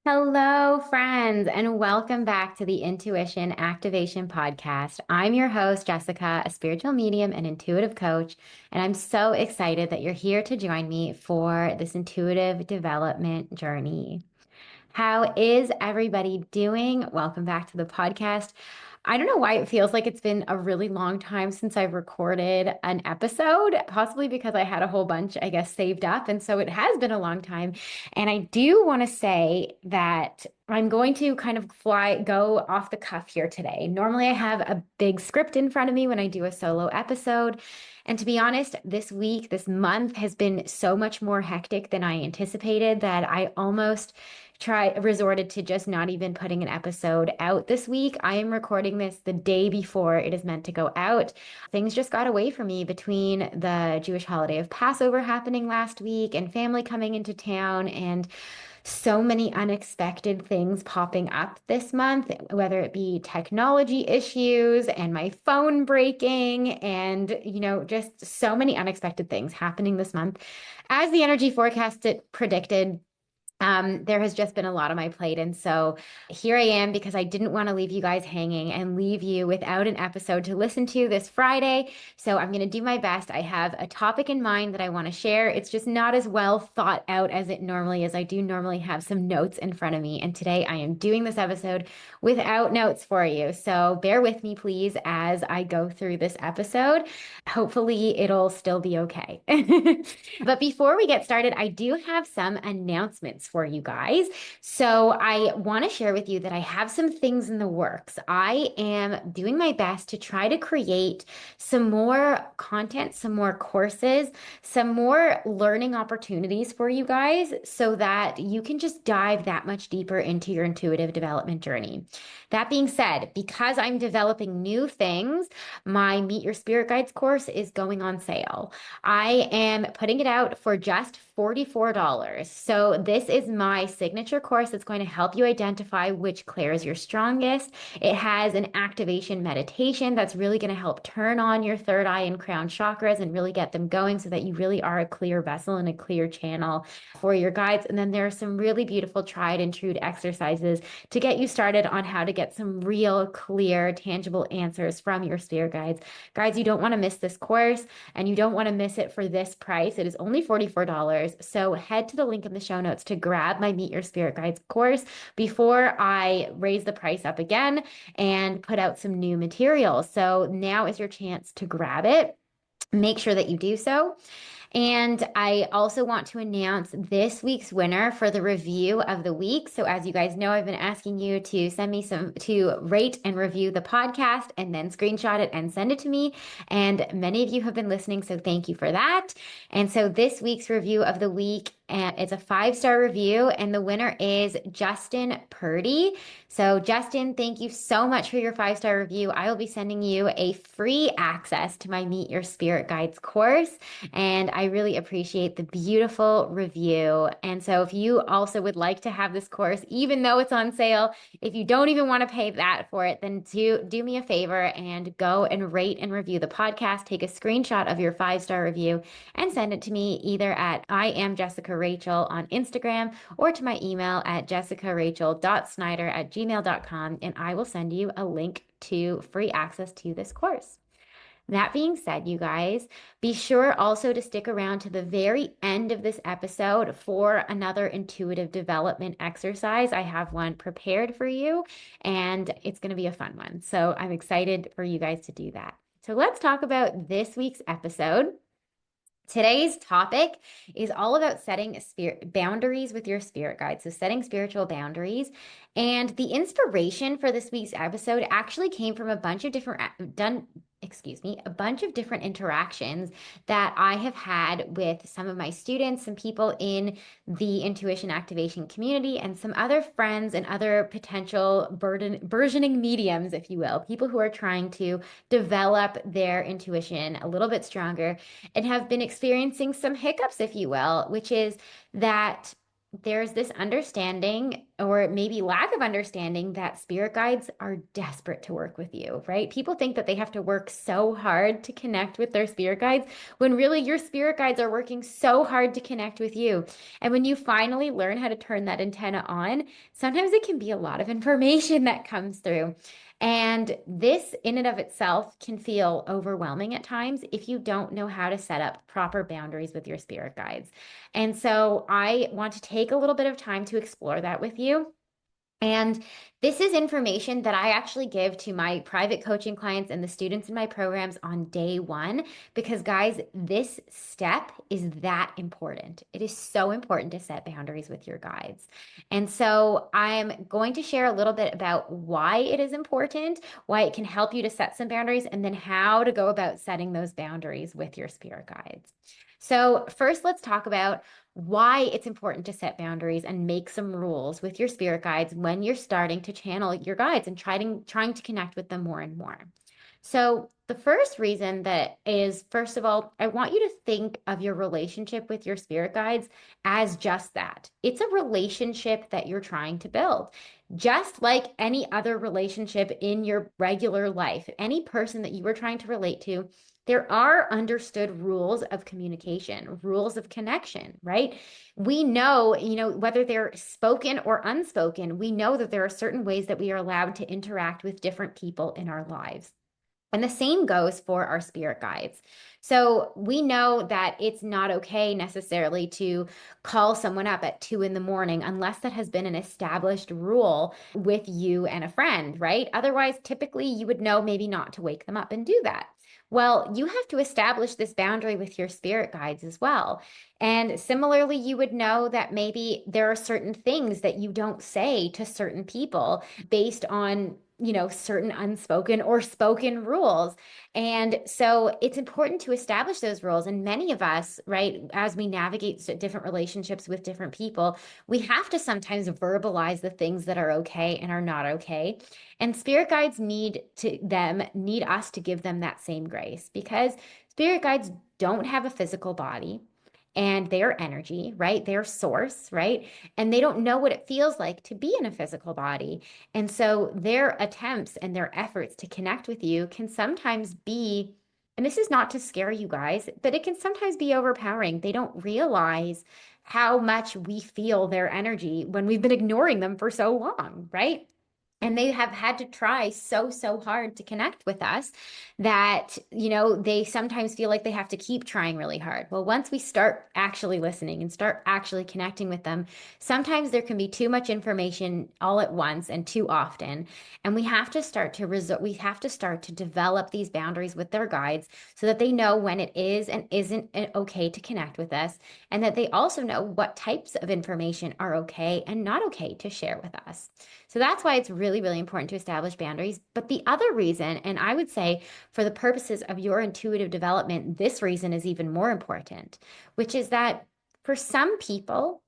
Hello, friends, and welcome back to the Intuition Activation Podcast. I'm your host, Jessica, a spiritual medium and intuitive coach, and I'm so excited that you're here to join me for this intuitive development journey. How is everybody doing? Welcome back to the podcast. I don't know why it feels like it's been a really long time since I've recorded an episode, possibly because I had a whole bunch, I guess, saved up. And so it has been a long time. And I do want to say that I'm going to kind of go off the cuff here today. Normally, I have a big script in front of me when I do a solo episode. And to be honest, this week, this month has been so much more hectic than I anticipated that I almost resorted to just not even putting an episode out this week. I am recording this the day before it is meant to go out. Things just got away from me between the Jewish holiday of Passover happening last week and family coming into town and so many unexpected things popping up this month, whether it be technology issues and my phone breaking and, just so many unexpected things happening this month. As the energy forecast it predicted, there has just been a lot on my plate. And so here I am because I didn't want to leave you guys hanging and leave you without an episode to listen to this Friday. So I'm going to do my best. I have a topic in mind that I want to share. It's just not as well thought out as it normally is. I do normally have some notes in front of me. And today I am doing this episode without notes for you. So bear with me, please, as I go through this episode. Hopefully it'll still be okay. But before we get started, I do have some announcements for you guys. So I want to share with you that I have some things in the works. I am doing my best to try to create some more content, some more courses, some more learning opportunities for you guys so that you can just dive that much deeper into your intuitive development journey. That being said, because I'm developing new things, my Meet Your Spirit Guides course is going on sale. I am putting it out for just $44. So this is my signature course that's going to help you identify which clairs you're strongest. It has an activation meditation that's really going to help turn on your third eye and crown chakras and really get them going so that you really are a clear vessel and a clear channel for your guides. And then there are some really beautiful tried and true exercises to get you started on how to get some real, clear, tangible answers from your spirit guides. Guys, you don't want to miss this course and you don't want to miss it for this price. It is only $44. So head to the link in the show notes to grab my Meet Your Spirit Guides course before I raise the price up again and put out some new material. So now is your chance to grab it. Make sure that you do so. And I also want to announce this week's winner for the review of the week. So, as you guys know, I've been asking you to send me to rate and review the podcast and then screenshot it and send it to me. And many of you have been listening, so thank you for that. And so, this week's review of the week, and it's a 5-star review, and the winner is Justin Purdy. So, Justin, thank you so much for your 5-star review. I will be sending you a free access to my Meet Your Spirit Guides course. And I really appreciate the beautiful review. And so if you also would like to have this course, even though it's on sale, if you don't even want to pay that for it, then do me a favor and go and rate and review the podcast. Take a screenshot of your 5-star review and send it to me either at I am Jessica Rachel on Instagram or to my email at jessicarachel.snyder@gmail.com, and I will send you a link to free access to this course. That being said, you guys, be sure also to stick around to the very end of this episode for another intuitive development exercise. I have one prepared for you, and it's going to be a fun one. So I'm excited for you guys to do that. So let's talk about this week's episode. Today's topic is all about setting boundaries with your spirit guides. So setting spiritual boundaries. And the inspiration for this week's episode actually came from a bunch of different a bunch of different interactions that I have had with some of my students, some people in the intuition activation community, and some other friends and other potential burgeoning mediums, if you will, people who are trying to develop their intuition a little bit stronger and have been experiencing some hiccups, if you will, which is that there's this understanding or maybe lack of understanding that spirit guides are desperate to work with you, right? People think that they have to work so hard to connect with their spirit guides when really your spirit guides are working so hard to connect with you. And when you finally learn how to turn that antenna on, sometimes it can be a lot of information that comes through. And this, in and of itself, can feel overwhelming at times if you don't know how to set up proper boundaries with your spirit guides. And so I want to take a little bit of time to explore that with you. And this is information that I actually give to my private coaching clients and the students in my programs on day one, because guys, this step is that important. It is so important to set boundaries with your guides. And so I'm going to share a little bit about why it is important, why it can help you to set some boundaries, and then how to go about setting those boundaries with your spirit guides. So first, let's talk about why it's important to set boundaries and make some rules with your spirit guides when you're starting to channel your guides and trying to connect with them more and more. So, the first reason that is, first of all, I want you to think of your relationship with your spirit guides as just that. It's a relationship that you're trying to build. Just like any other relationship in your regular life, any person that you are trying to relate to, there are understood rules of communication, rules of connection, right? We know, whether they're spoken or unspoken, we know that there are certain ways that we are allowed to interact with different people in our lives. And the same goes for our spirit guides. So we know that it's not okay necessarily to call someone up at 2 in the morning unless that has been an established rule with you and a friend, right? Otherwise, typically you would know maybe not to wake them up and do that. Well, you have to establish this boundary with your spirit guides as well. And similarly, you would know that maybe there are certain things that you don't say to certain people based on certain unspoken or spoken rules. And so it's important to establish those rules. And many of us, right, as we navigate different relationships with different people, we have to sometimes verbalize the things that are okay and are not okay. And spirit guides need us to give them that same grace, because spirit guides don't have a physical body and their energy, right? Their source, right? And they don't know what it feels like to be in a physical body. And so their attempts and their efforts to connect with you can sometimes be, and this is not to scare you guys, but it can sometimes be overpowering. They don't realize how much we feel their energy when we've been ignoring them for so long, right? And they have had to try so hard to connect with us that, they sometimes feel like they have to keep trying really hard. Well, once we start actually listening and start actually connecting with them, sometimes there can be too much information all at once and too often. And we have to start to develop these boundaries with their guides so that they know when it is and isn't okay to connect with us, and that they also know what types of information are okay and not okay to share with us. So that's why it's really, really important to establish boundaries. But the other reason, and I would say for the purposes of your intuitive development, this reason is even more important, which is that for some people,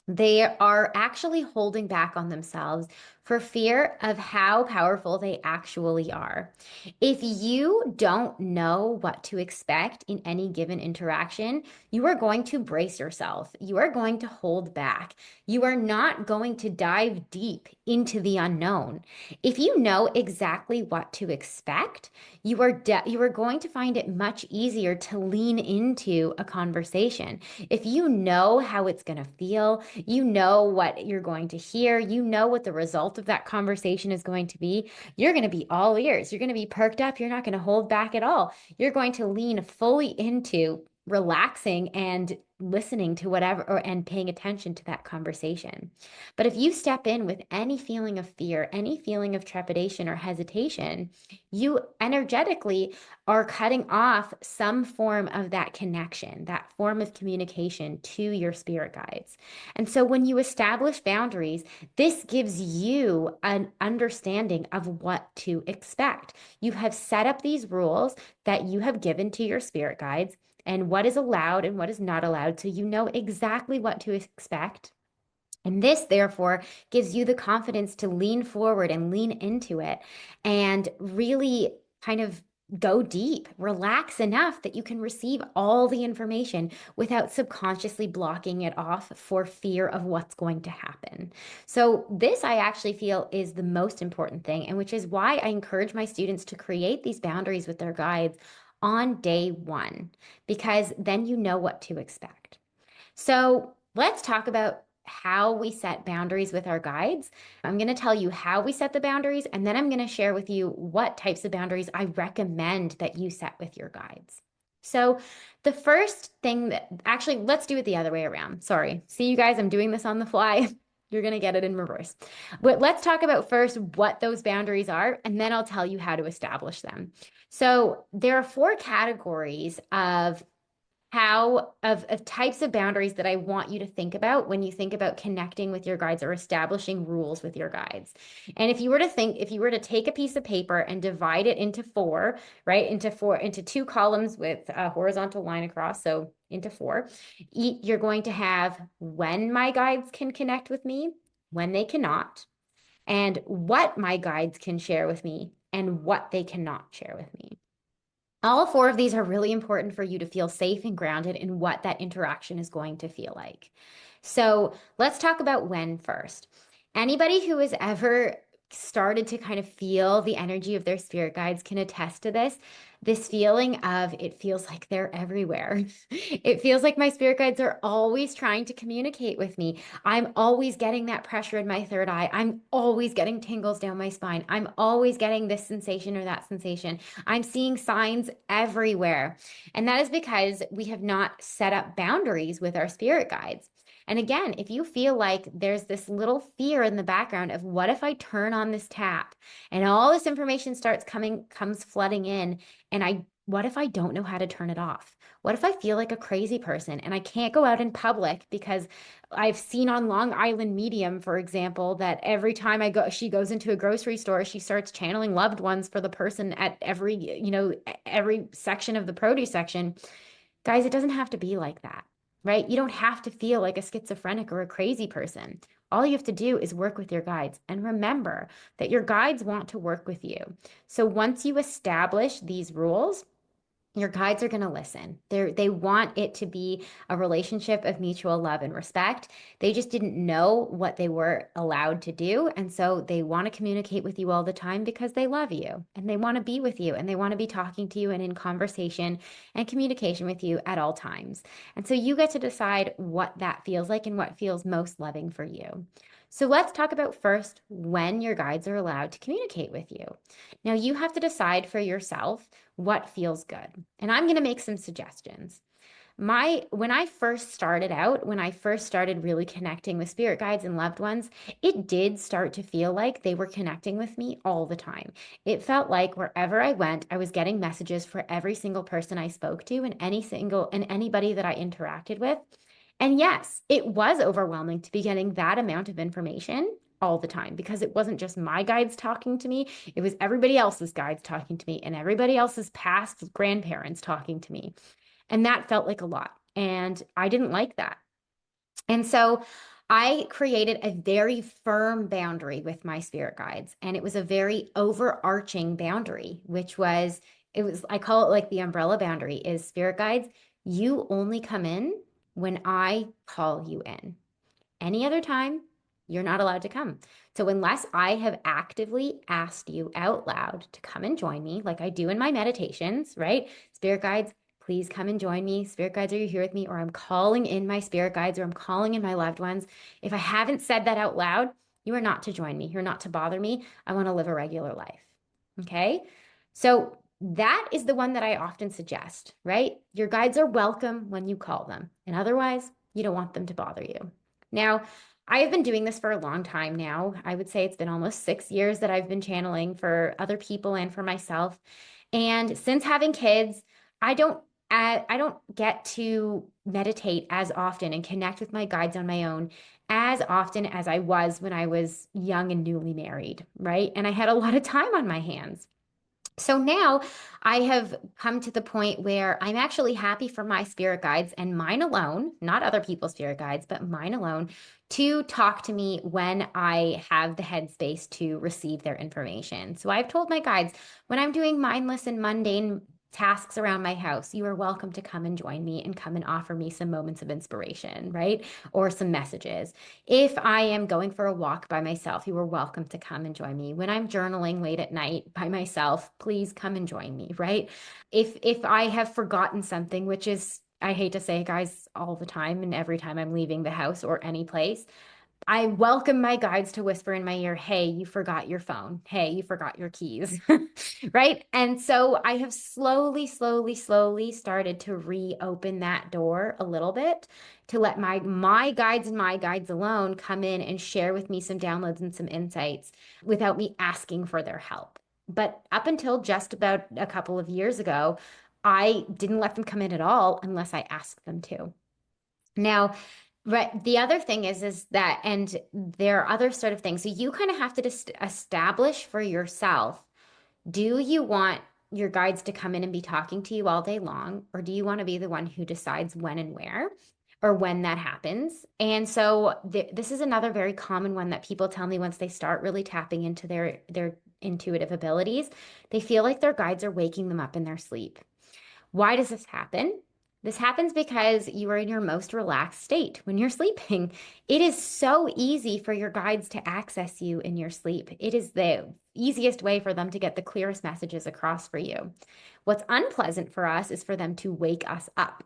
they are actually holding back on themselves for fear of how powerful they actually are. If you don't know what to expect in any given interaction, you are going to brace yourself. You are going to hold back. You are not going to dive deep into the unknown. If you know exactly what to expect, you are going to find it much easier to lean into a conversation. If you know how it's going to feel, you know what you're going to hear, you know what the result of that conversation is going to be, you're going to be all ears. You're going to be perked up. You're not going to hold back at all. You're going to lean fully into relaxing and listening to and paying attention to that conversation. But if you step in with any feeling of fear, any feeling of trepidation or hesitation, you energetically are cutting off some form of that connection, that form of communication to your spirit guides. And so when you establish boundaries, this gives you an understanding of what to expect. You have set up these rules that you have given to your spirit guides and what is allowed and what is not allowed, so you know exactly what to expect. And this, therefore, gives you the confidence to lean forward and lean into it and really kind of go deep, relax enough that you can receive all the information without subconsciously blocking it off for fear of what's going to happen. So, this I actually feel is the most important thing, and which is why I encourage my students to create these boundaries with their guides on day one, because then you know what to expect. So let's talk about how we set boundaries with our guides. I'm going to tell you how we set the boundaries, and then I'm going to share with you what types of boundaries I recommend that you set with your guides. So, the first thing that actually, let's do it the other way around. Sorry. See, you guys, I'm doing this on the fly. You're going to get it in reverse. But let's talk about first what those boundaries are, and then I'll tell you how to establish them. So, there are four categories of types of boundaries that I want you to think about when you think about connecting with your guides or establishing rules with your guides. And if you were to take a piece of paper and divide it into four, right, into two columns with a horizontal line across, so into four, you're going to have when my guides can connect with me, when they cannot, and what my guides can share with me, and what they cannot share with me. All four of these are really important for you to feel safe and grounded in what that interaction is going to feel like. So let's talk about when first. Anybody who has ever started to kind of feel the energy of their spirit guides can attest to this feeling of it feels like they're everywhere. It feels like my spirit guides are always trying to communicate with me. I'm always getting that pressure in my third eye. I'm always getting tingles down my spine. I'm always getting this sensation or that sensation. I'm seeing signs everywhere. And that is because we have not set up boundaries with our spirit guides. And again, if you feel like there's this little fear in the background of what if I turn on this tap and all this information comes flooding in, and what if I don't know how to turn it off? What if I feel like a crazy person and I can't go out in public because I've seen on Long Island Medium, for example, that every time she goes into a grocery store, she starts channeling loved ones for the person at every section of the produce section. Guys, it doesn't have to be like that, right? You don't have to feel like a schizophrenic or a crazy person. All you have to do is work with your guides and remember that your guides want to work with you. So once you establish these rules, your guides are going to listen. They want it to be a relationship of mutual love and respect. They just didn't know what they were allowed to do. And so they want to communicate with you all the time because they love you and they want to be with you and they want to be talking to you and in conversation and communication with you at all times. And so you get to decide what that feels like and what feels most loving for you. So let's talk about first when your guides are allowed to communicate with you. Now you have to decide for yourself what feels good. And I'm going to make some suggestions. When I first started out, when I first started really connecting with spirit guides and loved ones, it did start to feel like they were connecting with me all the time. It felt like wherever I went, I was getting messages for every single person I spoke to and anybody that I interacted with. And yes, it was overwhelming to be getting that amount of information all the time because it wasn't just my guides talking to me, it was everybody else's guides talking to me and everybody else's past grandparents talking to me. And that felt like a lot. And I didn't like that. And so I created a very firm boundary with my spirit guides. And it was a very overarching boundary, I call it like the umbrella boundary is spirit guides. You only come in when I call you in. Any other time, you're not allowed to come. So, unless I have actively asked you out loud to come and join me, like I do in my meditations, right? Spirit guides, please come and join me. Spirit guides, are you here with me? Or I'm calling in my spirit guides or I'm calling in my loved ones. If I haven't said that out loud, you are not to join me. You're not to bother me. I want to live a regular life. Okay. So, that is the one that I often suggest, right? Your guides are welcome when you call them, and otherwise, you don't want them to bother you. Now, I have been doing this for a long time now. I would say it's been almost 6 years that I've been channeling for other people and for myself. And since having kids, I don't get to meditate as often and connect with my guides on my own as often as I was when I was young and newly married, right? And I had a lot of time on my hands. So now I have come to the point where I'm actually happy for my spirit guides and mine alone, not other people's spirit guides, but mine alone, to talk to me when I have the headspace to receive their information. So I've told my guides when I'm doing mindless and mundane tasks around my house, you are welcome to come and join me and come and offer me some moments of inspiration, right? Or some messages. If I am going for a walk by myself, you are welcome to come and join me. When I'm journaling late at night by myself, please come and join me, right? If I have forgotten something, which is I hate to say, guys, all the time and every time I'm leaving the house or any place, I welcome my guides to whisper in my ear, hey, you forgot your phone. Hey, you forgot your keys. Right? And so I have slowly started to reopen that door a little bit to let my guides and my guides alone come in and share with me some downloads and some insights without me asking for their help. But up until just about a couple of years ago, I didn't let them come in at all unless I asked them to. Now, right, the other thing is that, and there are other sort of things. So you kind of have to just establish for yourself, do you want your guides to come in and be talking to you all day long, or do you want to be the one who decides when and where, or when that happens? And so this is another very common one that people tell me once they start really tapping into their intuitive abilities. They feel like their guides are waking them up in their sleep. Why does this happen? This happens because you are in your most relaxed state when you're sleeping. It is so easy for your guides to access you in your sleep. It is the easiest way for them to get the clearest messages across for you. What's unpleasant for us is for them to wake us up.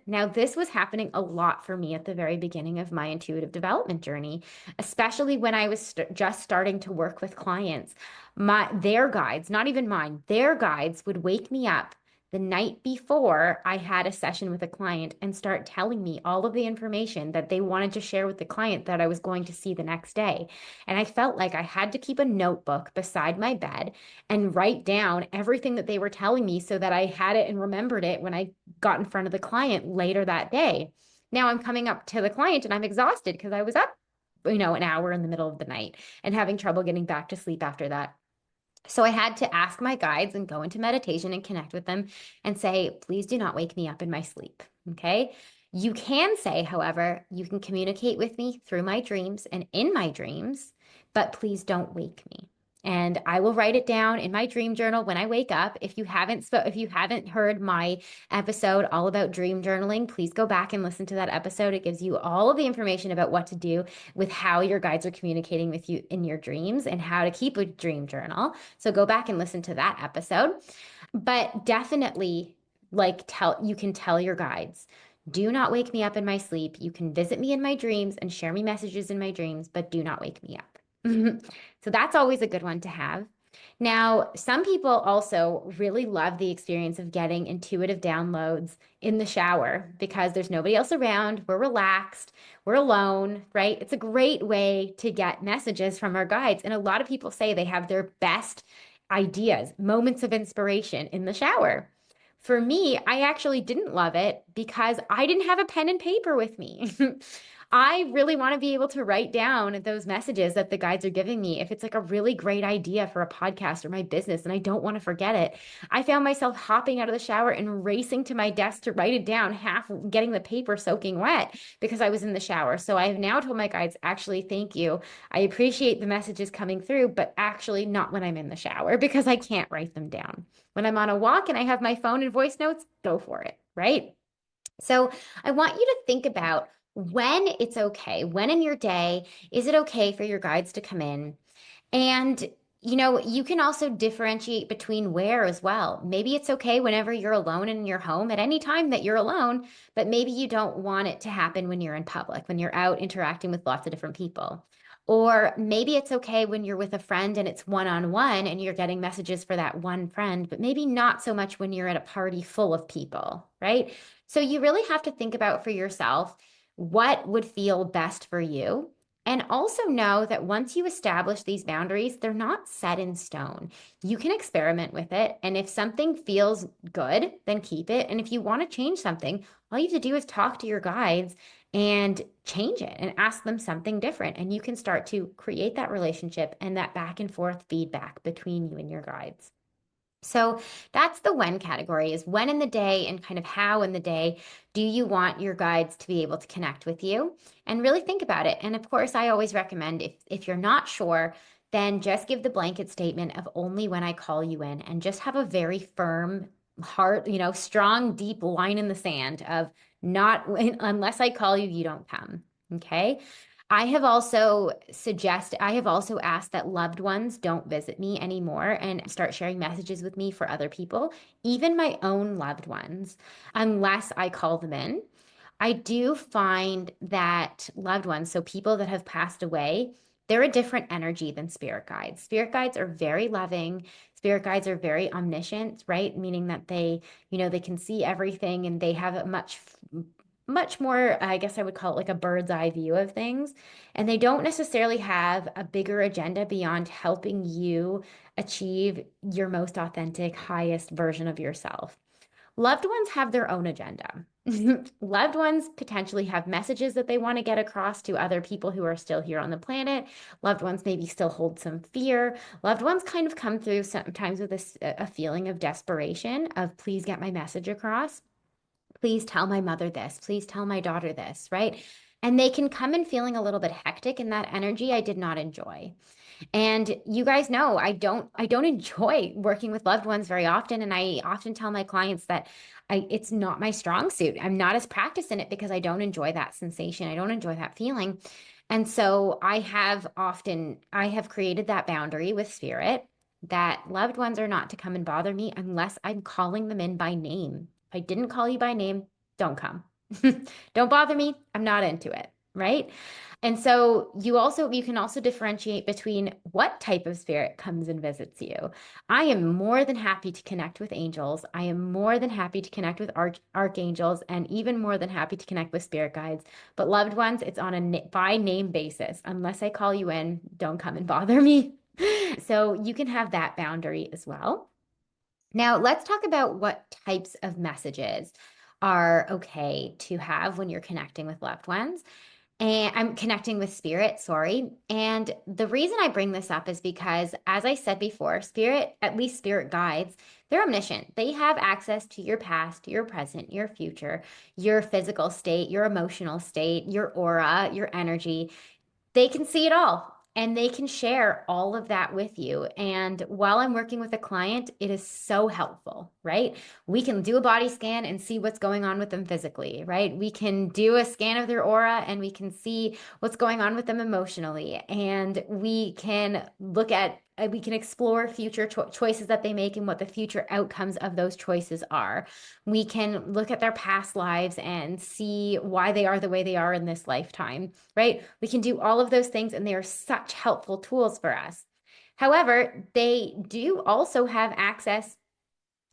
Now, this was happening a lot for me at the very beginning of my intuitive development journey, especially when I was just starting to work with clients. Their guides, not even mine, their guides would wake me up the night before I had a session with a client and start telling me all of the information that they wanted to share with the client that I was going to see the next day. And I felt like I had to keep a notebook beside my bed and write down everything that they were telling me so that I had it and remembered it when I got in front of the client later that day. Now I'm coming up to the client and I'm exhausted because I was up, an hour in the middle of the night and having trouble getting back to sleep after that. So I had to ask my guides and go into meditation and connect with them and say, please do not wake me up in my sleep. Okay. You can say, however, you can communicate with me through my dreams and in my dreams, but please don't wake me. And I will write it down in my dream journal when I wake up. If you haven't heard my episode all about dream journaling, please go back and listen to that episode. It gives you all of the information about what to do with how your guides are communicating with you in your dreams and how to keep a dream journal. So go back and listen to that episode. But definitely, you can tell your guides, do not wake me up in my sleep. You can visit me in my dreams and share me messages in my dreams, but do not wake me up. So that's always a good one to have. Now, some people also really love the experience of getting intuitive downloads in the shower because there's nobody else around. We're relaxed, we're alone, right? It's a great way to get messages from our guides. And a lot of people say they have their best ideas, moments of inspiration in the shower. For me, I actually didn't love it because I didn't have a pen and paper with me. I really want to be able to write down those messages that the guides are giving me. If it's like a really great idea for a podcast or my business and I don't want to forget it, I found myself hopping out of the shower and racing to my desk to write it down, half getting the paper soaking wet because I was in the shower. So I have now told my guides, actually, thank you. I appreciate the messages coming through, but actually not when I'm in the shower because I can't write them down. When I'm on a walk and I have my phone and voice notes, go for it, right? So I want you to think about when it's okay, when in your day is it okay for your guides to come in? And you can also differentiate between where as well. Maybe it's okay whenever you're alone in your home at any time that you're alone, but maybe you don't want it to happen when you're in public, when you're out interacting with lots of different people. Or maybe it's okay when you're with a friend and it's one-on-one and you're getting messages for that one friend, but maybe not so much when you're at a party full of people, right? So you really have to think about for yourself what would feel best for you. And also know that once you establish these boundaries, they're not set in stone. You can experiment with it. And if something feels good, then keep it. And if you want to change something, all you have to do is talk to your guides and change it and ask them something different. And you can start to create that relationship and that back and forth feedback between you and your guides. So that's the when category, is when in the day and kind of how in the day do you want your guides to be able to connect with you, and really think about it. And of course, I always recommend, if you're not sure, then just give the blanket statement of only when I call you in, and just have a very firm heart, strong, deep line in the sand of not unless I call you, you don't come. Okay. I have also asked that loved ones don't visit me anymore and start sharing messages with me for other people, even my own loved ones, unless I call them in. I do find that loved ones, so people that have passed away, they're a different energy than spirit guides. Spirit guides are very loving. Spirit guides are very omniscient, right? Meaning that they can see everything, and they have a much more, I guess I would call it like a bird's eye view of things. And they don't necessarily have a bigger agenda beyond helping you achieve your most authentic, highest version of yourself. Loved ones have their own agenda. Loved ones potentially have messages that they want to get across to other people who are still here on the planet. Loved ones maybe still hold some fear. Loved ones kind of come through sometimes with a feeling of desperation of, please get my message across. Please tell my mother this. Please tell my daughter this, right? And they can come in feeling a little bit hectic, and that energy I did not enjoy. And you guys know I don't enjoy working with loved ones very often, and I often tell my clients that it's not my strong suit. I'm not as practiced in it because I don't enjoy that sensation. I don't enjoy that feeling. And so I have created that boundary with spirit, that loved ones are not to come and bother me unless I'm calling them in by name. If I didn't call you by name, don't come. Don't bother me. I'm not into it, right? And so you can also differentiate between what type of spirit comes and visits you. I am more than happy to connect with angels. I am more than happy to connect with archangels, and even more than happy to connect with spirit guides. But loved ones, it's on a by name basis. Unless I call you in, don't come and bother me. So you can have that boundary as well. Now, let's talk about what types of messages are okay to have when you're connecting with loved ones. And I'm connecting with spirit, sorry. And the reason I bring this up is because, as I said before, spirit, at least spirit guides, they're omniscient. They have access to your past, your present, your future, your physical state, your emotional state, your aura, your energy. They can see it all, and they can share all of that with you. And while I'm working with a client, it is so helpful, right? We can do a body scan and see what's going on with them physically, right? We can do a scan of their aura and we can see what's going on with them emotionally. And we can explore future choices that they make and what the future outcomes of those choices are. We can look at their past lives and see why they are the way they are in this lifetime, right? We can do all of those things, and they are such helpful tools for us. However, they do also have access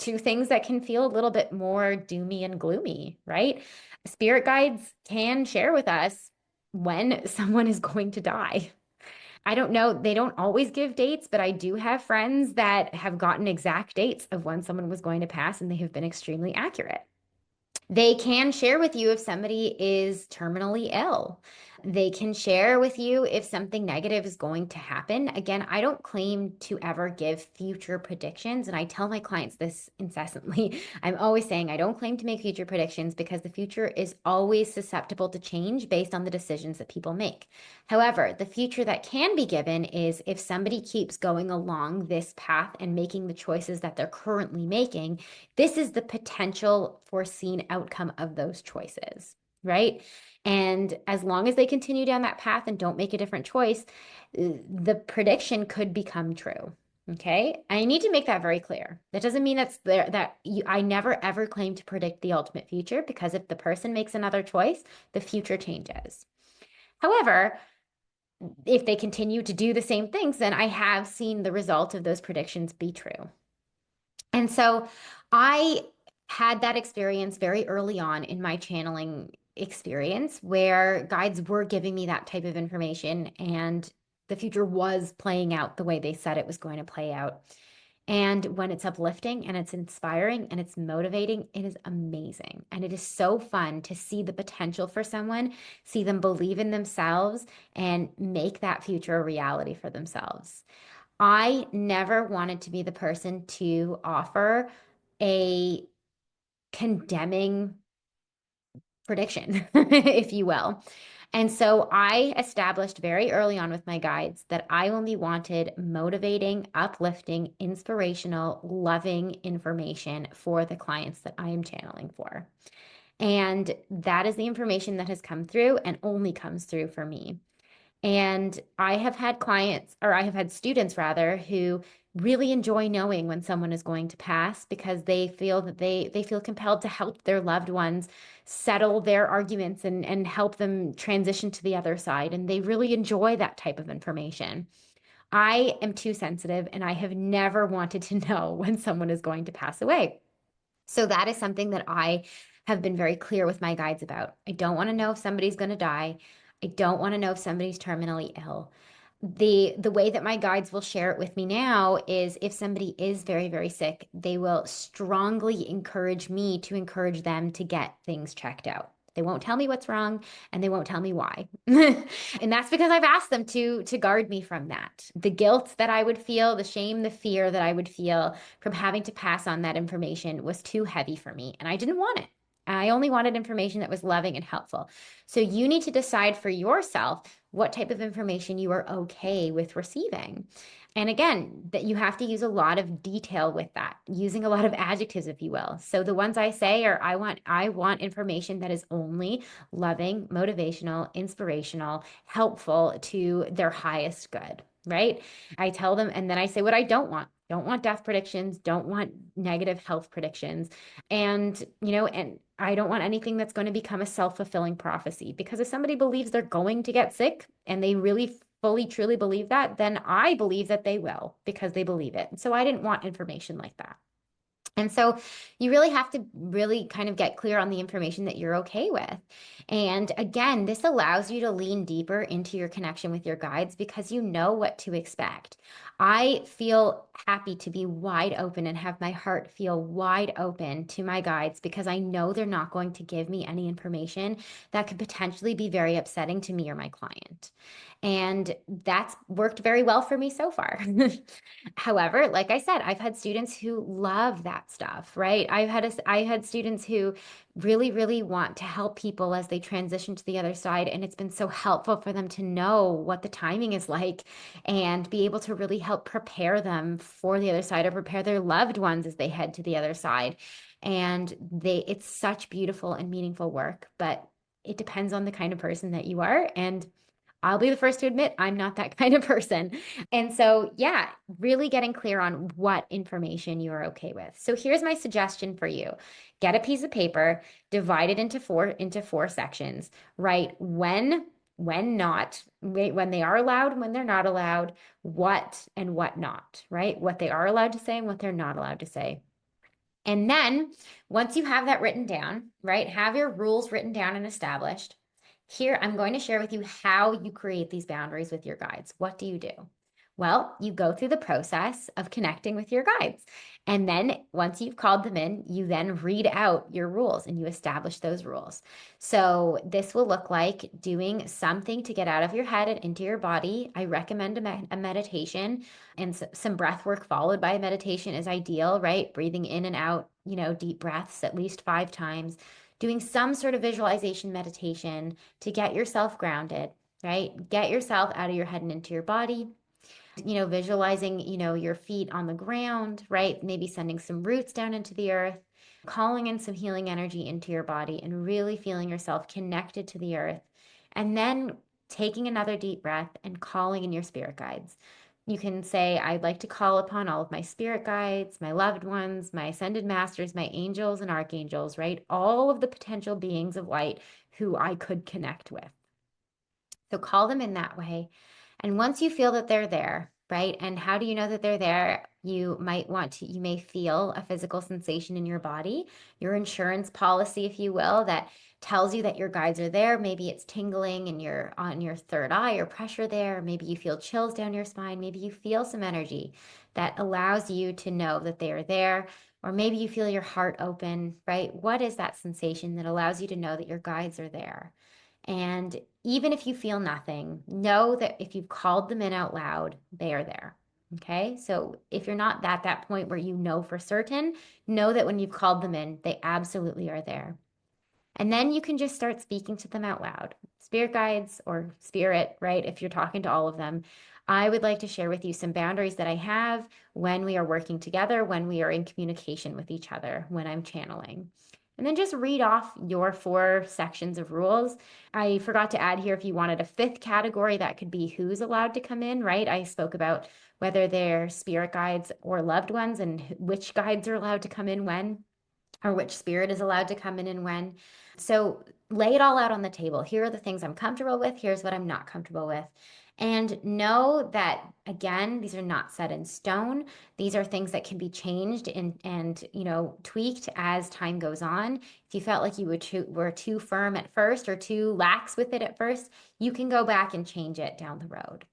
to things that can feel a little bit more doomy and gloomy, right? Spirit guides can share with us when someone is going to die. I don't know, they don't always give dates, but I do have friends that have gotten exact dates of when someone was going to pass, and they have been extremely accurate. They can share with you if somebody is terminally ill. They can share with you if something negative is going to happen. Again, I don't claim to ever give future predictions, and I tell my clients this incessantly. I'm always saying I don't claim to make future predictions because the future is always susceptible to change based on the decisions that people make. However, the future that can be given is if somebody keeps going along this path and making the choices that they're currently making, this is the potential foreseen outcome of those choices, right? And as long as they continue down that path and don't make a different choice, the prediction could become true. Okay. I need to make that very clear. That doesn't mean I never ever claim to predict the ultimate future, because if the person makes another choice, the future changes. However, if they continue to do the same things, then I have seen the result of those predictions be true. And so I had that experience very early on in my channeling experience, where guides were giving me that type of information, and the future was playing out the way they said it was going to play out. And when it's uplifting and it's inspiring and it's motivating, it is amazing. And it is so fun to see the potential for someone, see them believe in themselves, and make that future a reality for themselves. I never wanted to be the person to offer a condemning prediction, if you will. And so I established very early on with my guides that I only wanted motivating, uplifting, inspirational, loving information for the clients that I am channeling for. And that is the information that has come through and only comes through for me. And I have had clients, or I have had students rather, who really enjoy knowing when someone is going to pass because they feel that they feel compelled to help their loved ones settle their arguments and help them transition to the other side. And they really enjoy that type of information. I am too sensitive and I have never wanted to know when someone is going to pass away. So that is something that I have been very clear with my guides about. I don't want to know if somebody's going to die. I don't want to know if somebody's terminally ill. The way that my guides will share it with me now is if somebody is very, very sick, they will strongly encourage me to encourage them to get things checked out. They won't tell me what's wrong and they won't tell me why. And that's because I've asked them to guard me from that. The guilt that I would feel, the shame, the fear that I would feel from having to pass on that information was too heavy for me, and I didn't want it. I only wanted information that was loving and helpful. So you need to decide for yourself what type of information you are okay with receiving. And again, that you have to use a lot of detail with that, using a lot of adjectives, if you will. So the ones I say are I want information that is only loving, motivational, inspirational, helpful to their highest good, right? I tell them, and then I say what I don't want. Don't want death predictions, don't want negative health predictions. And I don't want anything that's going to become a self-fulfilling prophecy because if somebody believes they're going to get sick and they really fully truly believe that, then I believe that they will because they believe it. So I didn't want information like that. And so you really have to really kind of get clear on the information that you're okay with. And again, this allows you to lean deeper into your connection with your guides because you know what to expect. I feel happy to be wide open and have my heart feel wide open to my guides because I know they're not going to give me any information that could potentially be very upsetting to me or my client. And that's worked very well for me so far. However, like I said, I've had students who love that stuff, right? I had students who really, really want to help people as they transition to the other side. And it's been so helpful for them to know what the timing is like and be able to really help prepare them for the other side or prepare their loved ones as they head to the other side. And it's such beautiful and meaningful work, but it depends on the kind of person that you are. And I'll be the first to admit I'm not that kind of person. And so, yeah, really getting clear on what information you are okay with. So here's my suggestion for you. Get a piece of paper, divide it into four sections. Write when not, when they are allowed, when they're not allowed, what and what not, right? What they are allowed to say and what they're not allowed to say. And then once you have that written down, right, have your rules written down and established. Here, I'm going to share with you how you create these boundaries with your guides. What do you do? Well, you go through the process of connecting with your guides. And then once you've called them in, you then read out your rules and you establish those rules. So this will look like doing something to get out of your head and into your body. I recommend a meditation and some breath work followed by a meditation is ideal, right? Breathing in and out, deep breaths at least 5 times. Doing some sort of visualization meditation to get yourself grounded, right? Get yourself out of your head and into your body. Visualizing, your feet on the ground, right? Maybe sending some roots down into the earth, calling in some healing energy into your body and really feeling yourself connected to the earth. And then taking another deep breath and calling in your spirit guides. You can say, I'd like to call upon all of my spirit guides, my loved ones, my ascended masters, my angels and archangels, right? All of the potential beings of light who I could connect with. So call them in that way. And once you feel that they're there, right? And how do you know that they're there? You may feel a physical sensation in your body, your insurance policy, if you will, that tells you that your guides are there. Maybe it's tingling on your third eye or pressure there. Maybe you feel chills down your spine. Maybe you feel some energy that allows you to know that they are there. Or maybe you feel your heart open, right? What is that sensation that allows you to know that your guides are there? And even if you feel nothing, know that if you've called them in out loud, they are there. Okay. So if you're not at that point where you know for certain, know that when you've called them in, they absolutely are there. And then you can just start speaking to them out loud. Spirit guides or spirit, right? If you're talking to all of them, I would like to share with you some boundaries that I have when we are working together, when we are in communication with each other, when I'm channeling. And then just read off your 4 sections of rules. I forgot to add here if you wanted a fifth category, that could be who's allowed to come in, right? I spoke about whether they're spirit guides or loved ones and which guides are allowed to come in when, or which spirit is allowed to come in and when. So lay it all out on the table. Here are the things I'm comfortable with. Here's what I'm not comfortable with. And know that, again, these are not set in stone. These are things that can be changed and tweaked as time goes on. If you felt like you were too firm at first or too lax with it at first, you can go back and change it down the road.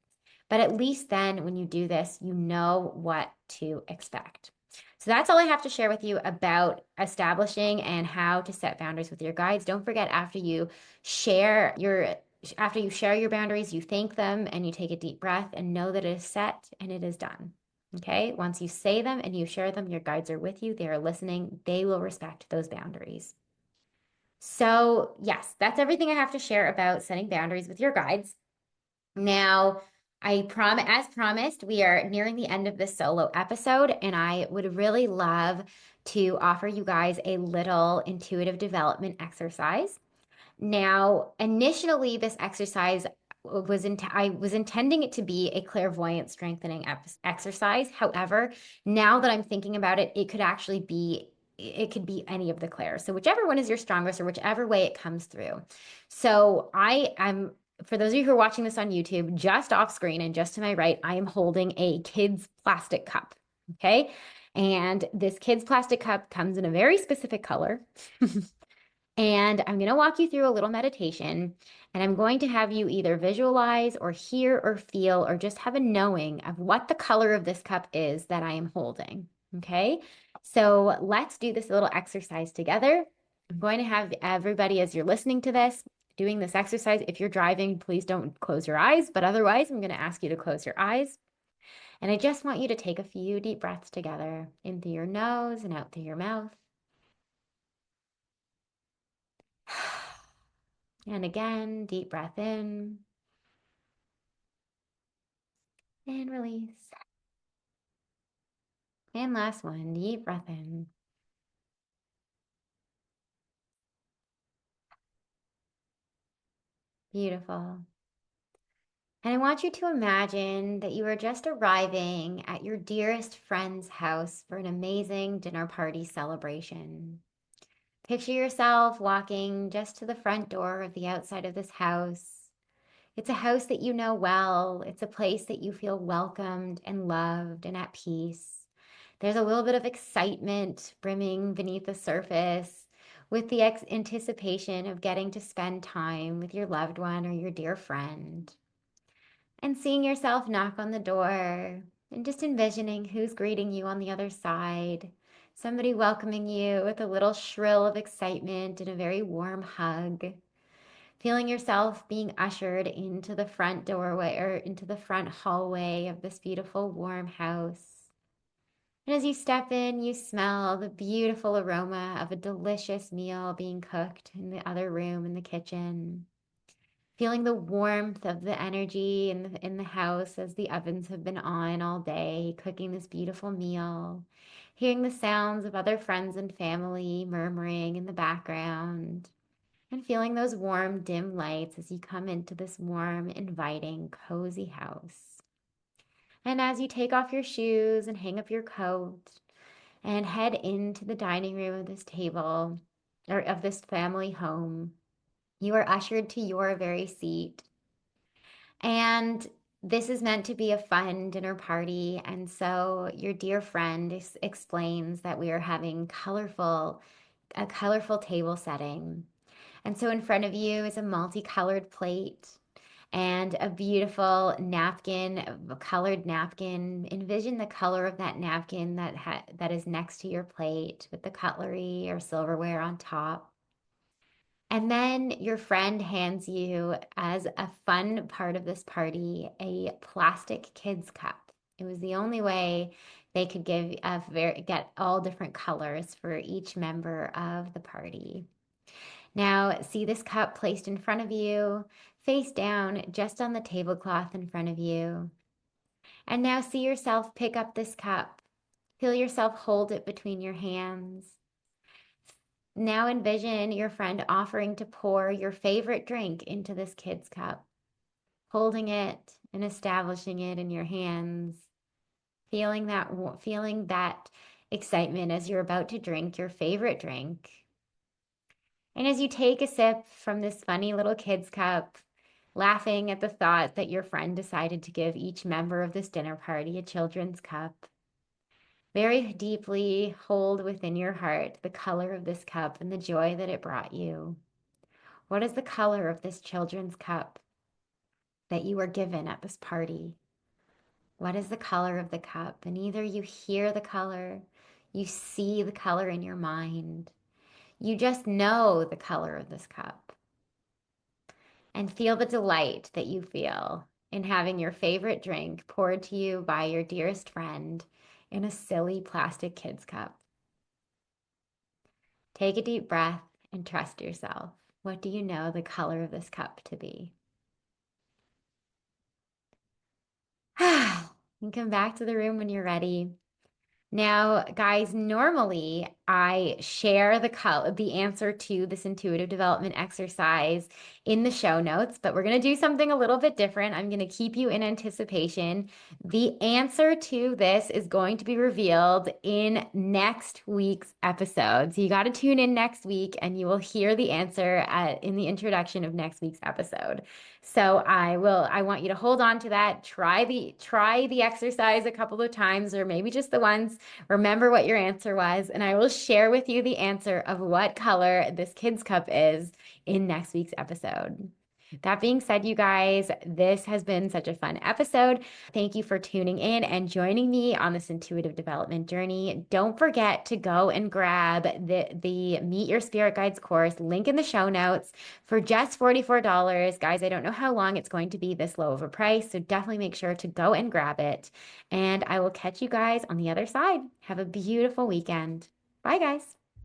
But at least then, when you do this, you know what to expect. So that's all I have to share with you about establishing and how to set boundaries with your guides. Don't forget, after you share your boundaries, you thank them and you take a deep breath and know that it is set and it is done. Okay? Once you say them and you share them, your guides are with you, they are listening, they will respect those boundaries. So, yes, that's everything I have to share about setting boundaries with your guides. Now, as promised, we are nearing the end of this solo episode, and I would really love to offer you guys a little intuitive development exercise. Now, initially, this exercise I was intending it to be a clairvoyant strengthening exercise. However, now that I'm thinking about it, it could be any of the clairs. So whichever one is your strongest or whichever way it comes through. So I am for those of you who are watching this on YouTube, just off screen and just to my right, I am holding a kid's plastic cup. Okay. And this kid's plastic cup comes in a very specific color. And I'm going to walk you through a little meditation, and I'm going to have you either visualize or hear or feel or just have a knowing of what the color of this cup is that I am holding. Okay. So let's do this little exercise together. I'm going to have everybody, as you're listening to this, doing this exercise. If you're driving, please don't close your eyes, but otherwise, I'm going to ask you to close your eyes. And I just want you to take a few deep breaths together in through your nose and out through your mouth. And again, deep breath in and release. And last one, deep breath in. Beautiful. And I want you to imagine that you are just arriving at your dearest friend's house for an amazing dinner party celebration. Picture yourself walking just to the front door of the outside of this house. It's a house that you know well. It's a place that you feel welcomed and loved and at peace. There's a little bit of excitement brimming beneath the surface with the anticipation of getting to spend time with your loved one or your dear friend. And seeing yourself knock on the door and just envisioning who's greeting you on the other side. Somebody welcoming you with a little shrill of excitement and a very warm hug. Feeling yourself being ushered into the front doorway or into the front hallway of this beautiful warm house. And as you step in, you smell the beautiful aroma of a delicious meal being cooked in the other room in the kitchen. Feeling the warmth of the energy in the house as the ovens have been on all day, cooking this beautiful meal. Hearing the sounds of other friends and family murmuring in the background. And feeling those warm, dim lights as you come into this warm, inviting, cozy house. And as you take off your shoes and hang up your coat and head into the dining room of this table or of this family home, you are ushered to your very seat. And this is meant to be a fun dinner party. And so your dear friend explains that we are having a colorful table setting. And so in front of you is a multicolored plate and a beautiful napkin, a colored napkin. Envision the color of that napkin that is next to your plate with the cutlery or silverware on top. And then your friend hands you, as a fun part of this party, a plastic kids cup. It was the only way they could get all different colors for each member of the party. Now, see this cup placed in front of you, face down, just on the tablecloth in front of you. And now see yourself pick up this cup. Feel yourself hold it between your hands. Now envision your friend offering to pour your favorite drink into this kid's cup, holding it and establishing it in your hands, feeling that excitement as you're about to drink your favorite drink. And as you take a sip from this funny little kid's cup, laughing at the thought that your friend decided to give each member of this dinner party a children's cup, very deeply hold within your heart the color of this cup and the joy that it brought you. What is the color of this children's cup that you were given at this party? What is the color of the cup? And either you hear the color, you see the color in your mind, you just know the color of this cup. And feel the delight that you feel in having your favorite drink poured to you by your dearest friend in a silly plastic kid's cup. Take a deep breath and trust yourself. What do you know the color of this cup to be? And come back to the room when you're ready. Now, guys, normally I share the answer to this intuitive development exercise in the show notes, but we're going to do something a little bit different. I'm going to keep you in anticipation. The answer to this is going to be revealed in next week's episode. So you got to tune in next week and you will hear the answer in the introduction of next week's episode. So I want you to hold on to that. Try the exercise a couple of times, or maybe just the once. Remember what your answer was, and I will share with you the answer of what color this kid's cup is in next week's episode. That being said, you guys, this has been such a fun episode. Thank you for tuning in and joining me on this intuitive development journey. Don't forget to go and grab the Meet Your Spirit Guides course, link in the show notes, for just $44. Guys, I don't know how long it's going to be this low of a price, so definitely make sure to go and grab it. And I will catch you guys on the other side. Have a beautiful weekend. Bye, guys.